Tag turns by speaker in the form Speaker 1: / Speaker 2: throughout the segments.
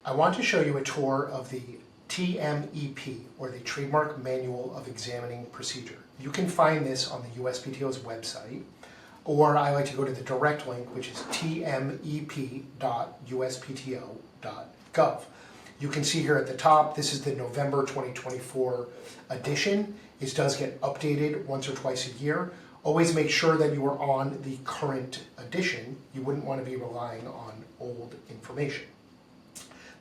Speaker 1: I want to show you a tour of the TMEP, or the Trademark Manual of Examining Procedure. You can find this on the USPTO's website, or I like to go to the direct link, which is tmep.uspto.gov. You can see here at the top, this is the November 2024 edition. It does get updated once or twice a year. Always make sure that you are on the current edition. You wouldn't want to be relying on old information.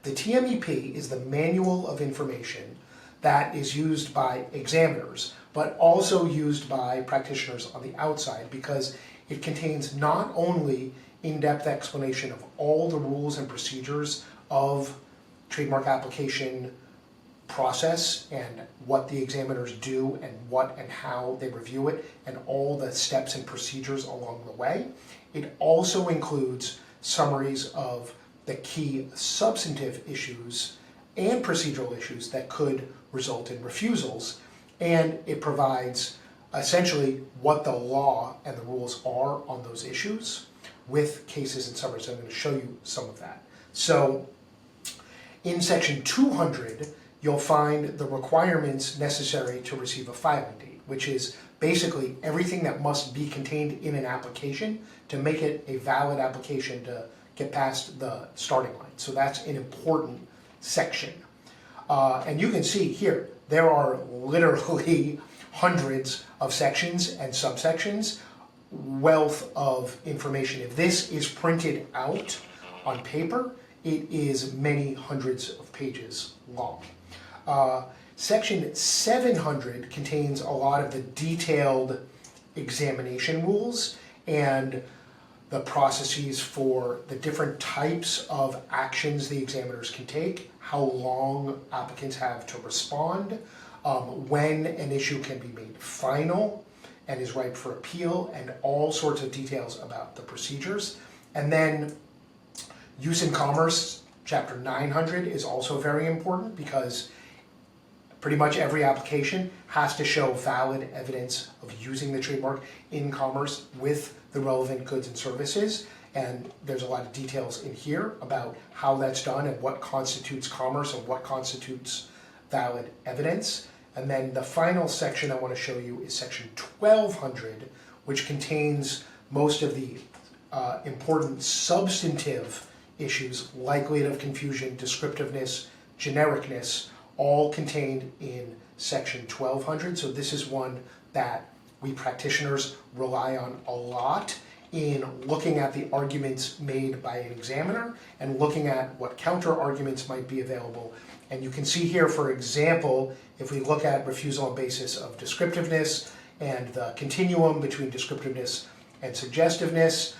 Speaker 1: The TMEP is the manual of information that is used by examiners, but also used by practitioners on the outside, because it contains not only in-depth explanation of all the rules and procedures of trademark application process and what the examiners do and what and how they review it and all the steps and procedures along the way. It also includes summaries of the key substantive issues and procedural issues that could result in refusals, and it provides essentially what the law and the rules are on those issues with cases and summaries. I'm going to show you some of that. So in section 200, you'll find the requirements necessary to receive a filing date, which is basically everything that must be contained in an application to make it a valid application to get past the starting line. So that's an important section. And you can see here, there are literally hundreds of sections and subsections, wealth of information. If this is printed out on paper, it is many hundreds of pages long. Section 700 contains a lot of the detailed examination rules and the processes for the different types of actions the examiners can take, how long applicants have to respond, when an issue can be made final and is ripe for appeal, and all sorts of details about the procedures. And then use in commerce, chapter 900 is also very important, because pretty much every application has to show valid evidence of using the trademark in commerce with the relevant goods and services. And there's a lot of details in here about how that's done and what constitutes commerce and what constitutes valid evidence. And then the final section I want to show you is section 1200, which contains most of the important substantive issues, likelihood of confusion, descriptiveness, genericness, all contained in section 1200. So this is one that we practitioners rely on a lot in looking at the arguments made by an examiner and looking at what counter arguments might be available. And you can see here, for example, if we look at refusal on basis of descriptiveness and the continuum between descriptiveness and suggestiveness,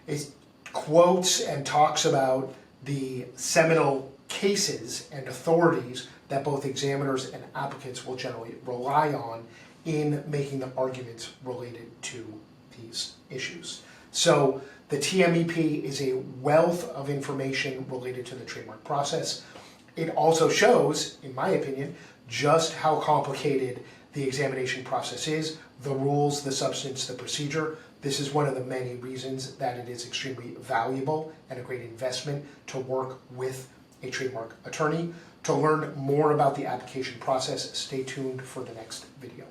Speaker 1: it quotes and talks about the seminal cases and authorities that both examiners and applicants will generally rely on in making the arguments related to these issues. So the TMEP is a wealth of information related to the trademark process. It also shows, in my opinion, just how complicated the examination process is, the rules, the substance, the procedure. This is one of the many reasons that it is extremely valuable and a great investment to work with a trademark attorney. To learn more about the application process, stay tuned for the next video.